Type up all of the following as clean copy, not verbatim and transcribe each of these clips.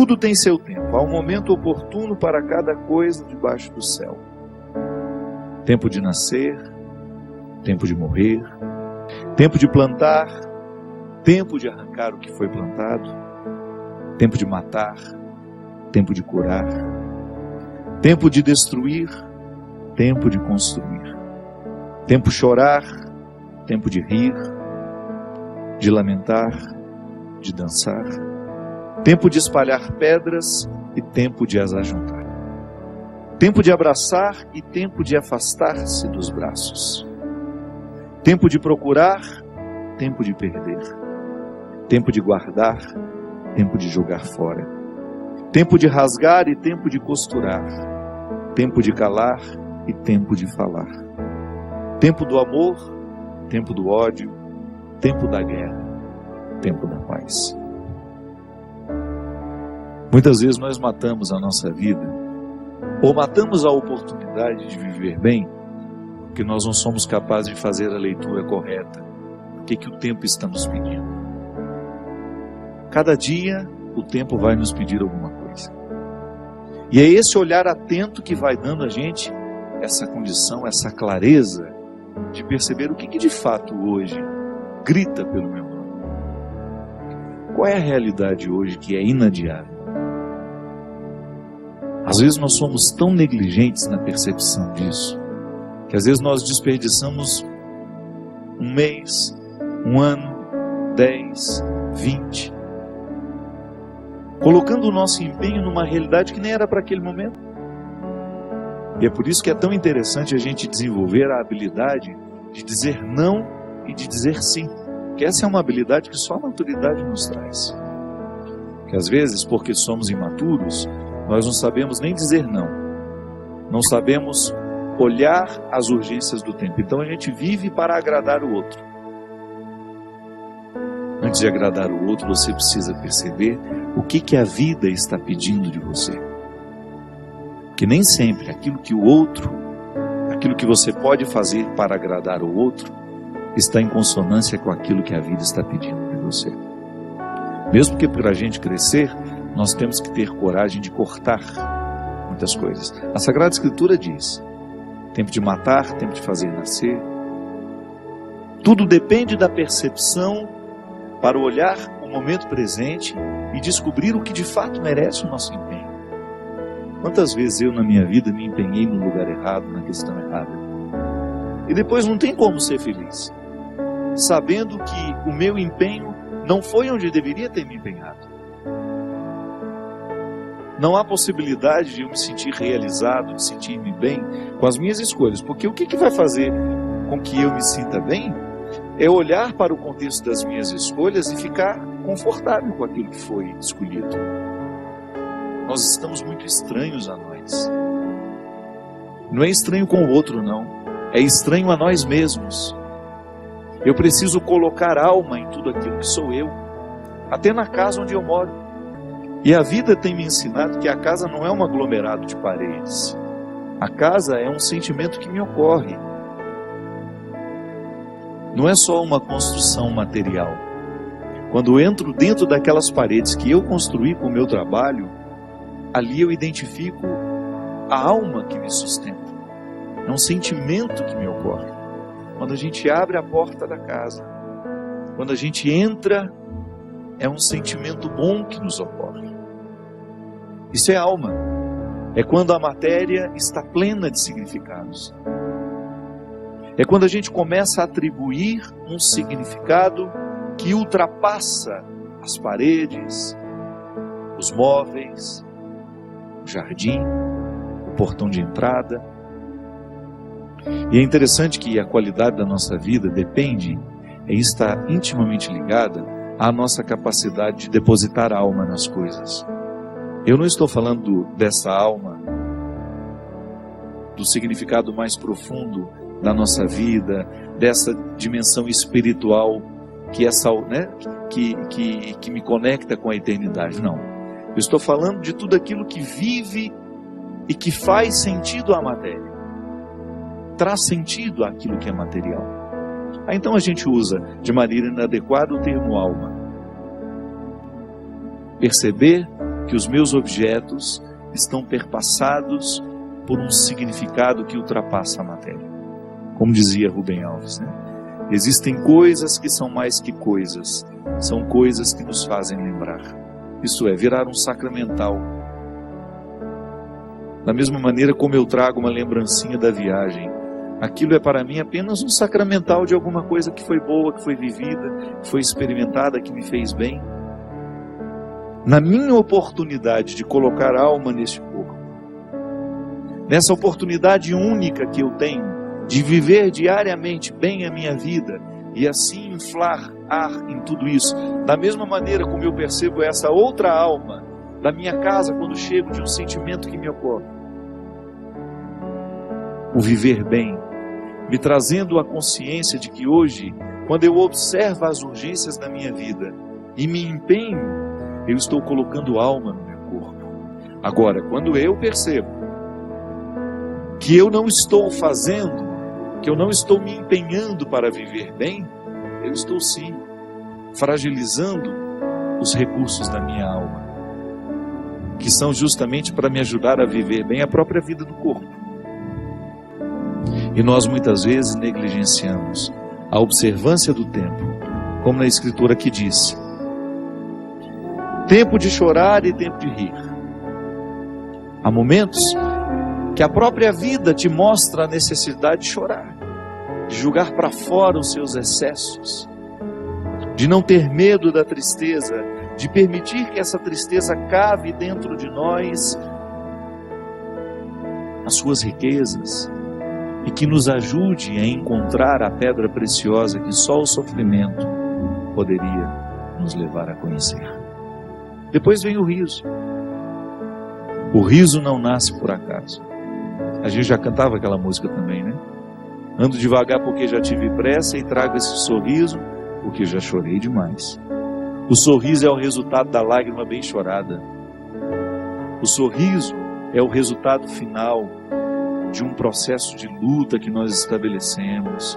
Tudo tem seu tempo. Há um momento oportuno para cada coisa debaixo do céu. Tempo de nascer, tempo de morrer, tempo de plantar, tempo de arrancar o que foi plantado, tempo de matar, tempo de curar, tempo de destruir, tempo de construir, tempo de chorar, tempo de rir, de lamentar, de dançar, tempo de espalhar pedras e tempo de as ajuntar, tempo de abraçar e tempo de afastar-se dos braços, tempo de procurar, tempo de perder, tempo de guardar, tempo de jogar fora, tempo de rasgar e tempo de costurar, tempo de calar e tempo de falar, tempo do amor, tempo do ódio, tempo da guerra, tempo da paz. Muitas vezes nós matamos a nossa vida, ou matamos a oportunidade de viver bem, porque nós não somos capazes de fazer a leitura correta. O que o tempo está nos pedindo? Cada dia o tempo vai nos pedir alguma coisa. E é esse olhar atento que vai dando a gente essa condição, essa clareza de perceber o que de fato hoje grita pelo meu nome. Qual é a realidade hoje que é inadiável? Às vezes nós somos tão negligentes na percepção disso, que às vezes nós desperdiçamos um mês, um ano, 10, 20, colocando o nosso empenho numa realidade que nem era para aquele momento. E é por isso que é tão interessante a gente desenvolver a habilidade de dizer não e de dizer sim. Porque essa é uma habilidade que só a maturidade nos traz. Que às vezes, porque somos imaturos, nós não sabemos nem dizer não. Não sabemos olhar as urgências do tempo. Então a gente vive para agradar o outro. Antes de agradar o outro, você precisa perceber o que a vida está pedindo de você. Porque nem sempre aquilo que o outro, aquilo que você pode fazer para agradar o outro, está em consonância com aquilo que a vida está pedindo de você. Mesmo que para a gente crescer, nós temos que ter coragem de cortar muitas coisas. A Sagrada Escritura diz: tempo de matar, tempo de fazer nascer. Tudo depende da percepção para olhar o momento presente e descobrir o que de fato merece o nosso empenho. Quantas vezes eu na minha vida me empenhei no lugar errado, na questão errada, e depois não tem como ser feliz, sabendo que o meu empenho não foi onde deveria ter me empenhado. Não há possibilidade de eu me sentir realizado, de sentir-me bem com as minhas escolhas, porque o que vai fazer com que eu me sinta bem é olhar para o contexto das minhas escolhas e ficar confortável com aquilo que foi escolhido. Nós estamos muito estranhos a nós. Não é estranho com o outro, não. É estranho a nós mesmos. Eu preciso colocar alma em tudo aquilo que sou eu, até na casa onde eu moro. E a vida tem me ensinado que a casa não é um aglomerado de paredes. A casa é um sentimento que me ocorre. Não é só uma construção material. Quando eu entro dentro daquelas paredes que eu construí com o meu trabalho, ali eu identifico a alma que me sustenta. É um sentimento que me ocorre. Quando a gente abre a porta da casa, quando a gente entra, é um sentimento bom que nos ocorre. Isso é alma. É quando a matéria está plena de significados. É quando a gente começa a atribuir um significado que ultrapassa as paredes, os móveis, o jardim, o portão de entrada. E é interessante que a qualidade da nossa vida depende, está intimamente ligada à nossa capacidade de depositar a alma nas coisas. Eu não estou falando dessa alma, do significado mais profundo da nossa vida, dessa dimensão espiritual que me conecta com a eternidade. Não. Eu estou falando de tudo aquilo que vive e que faz sentido à matéria. Traz sentido àquilo que é material. Então a gente usa de maneira inadequada o termo alma. Perceber que os meus objetos estão perpassados por um significado que ultrapassa a matéria. Como dizia Rubem Alves, né? Existem coisas que são mais que coisas, são coisas que nos fazem lembrar. Isto é, virar um sacramental. Da mesma maneira como eu trago uma lembrancinha da viagem, aquilo é para mim apenas um sacramental de alguma coisa que foi boa, que foi vivida, que foi experimentada, que me fez bem. Na minha oportunidade de colocar alma neste corpo, nessa oportunidade única que eu tenho de viver diariamente bem a minha vida e assim inflar ar em tudo isso, da mesma maneira como eu percebo essa outra alma da minha casa quando chego de um sentimento que me ocorre, o viver bem, me trazendo a consciência de que hoje, quando eu observo as urgências da minha vida e me empenho, eu estou colocando alma no meu corpo. Agora, quando eu percebo que eu não estou fazendo, que eu não estou me empenhando para viver bem, eu estou sim fragilizando os recursos da minha alma, que são justamente para me ajudar a viver bem a própria vida do corpo. E nós muitas vezes negligenciamos a observância do tempo, como na Escritura que diz: tempo de chorar e tempo de rir. Há momentos que a própria vida te mostra a necessidade de chorar, de jogar para fora os seus excessos, de não ter medo da tristeza, de permitir que essa tristeza cave dentro de nós as suas riquezas e que nos ajude a encontrar a pedra preciosa que só o sofrimento poderia nos levar a conhecer. Depois vem o riso. O riso não nasce por acaso. A gente já cantava aquela música também, né? Ando devagar porque já tive pressa e trago esse sorriso porque já chorei demais. O sorriso é o resultado da lágrima bem chorada. O sorriso é o resultado final de um processo de luta que nós estabelecemos,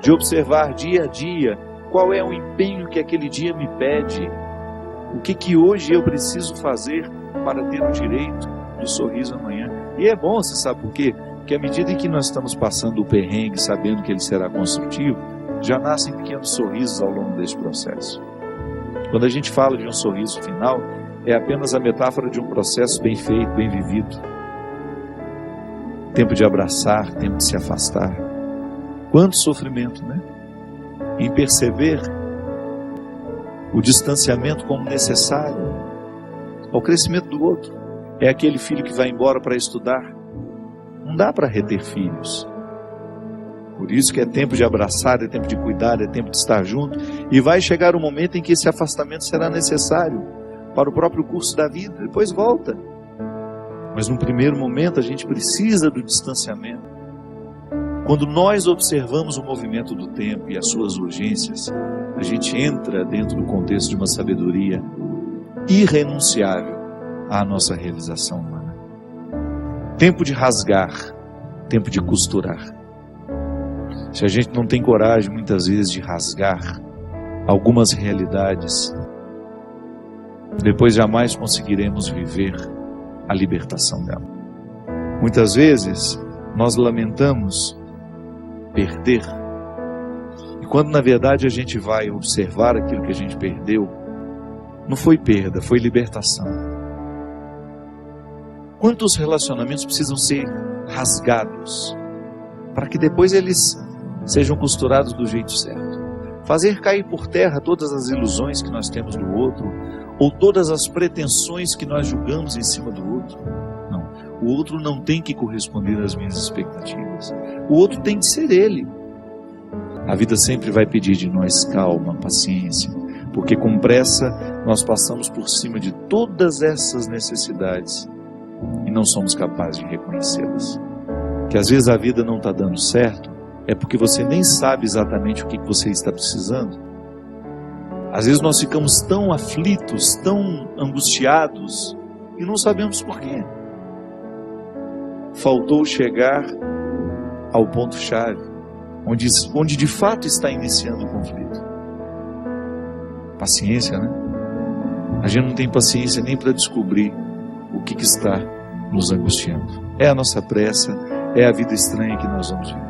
de observar dia a dia qual é o empenho que aquele dia me pede, o que hoje eu preciso fazer para ter o direito do sorriso amanhã. E é bom, você sabe por quê? Porque à medida em que nós estamos passando o perrengue, sabendo que ele será construtivo, já nascem pequenos sorrisos ao longo desse processo. Quando a gente fala de um sorriso final, é apenas a metáfora de um processo bem feito, bem vivido. Tempo de abraçar, tempo de se afastar. Quanto sofrimento, né? Em perceber o distanciamento como necessário ao crescimento do outro. É aquele filho que vai embora para estudar. Não dá para reter filhos. Por isso que é tempo de abraçar, é tempo de cuidar, é tempo de estar junto. E vai chegar o momento em que esse afastamento será necessário para o próprio curso da vida. Depois volta. Mas no primeiro momento a gente precisa do distanciamento. Quando nós observamos o movimento do tempo e as suas urgências, a gente entra dentro do contexto de uma sabedoria irrenunciável à nossa realização humana. Tempo de rasgar, tempo de costurar. Se a gente não tem coragem muitas vezes de rasgar algumas realidades, depois jamais conseguiremos viver a libertação dela. Muitas vezes nós lamentamos perder, e quando na verdade a gente vai observar aquilo que a gente perdeu, não foi perda, foi libertação. Quantos relacionamentos precisam ser rasgados para que depois eles sejam costurados do jeito certo? Fazer cair por terra todas as ilusões que nós temos do outro, ou todas as pretensões que nós julgamos em cima do outro. Não, o outro não tem que corresponder às minhas expectativas. O outro tem que ser ele. A vida sempre vai pedir de nós calma, paciência, porque com pressa nós passamos por cima de todas essas necessidades e não somos capazes de reconhecê-las. Que às vezes a vida não está dando certo, é porque você nem sabe exatamente o que você está precisando. Às vezes nós ficamos tão aflitos, tão angustiados, e não sabemos por quê. Faltou chegar ao ponto-chave, onde de fato está iniciando o conflito. Paciência, né? A gente não tem paciência nem para descobrir o que está nos angustiando. É a nossa pressa, é a vida estranha que nós vamos viver.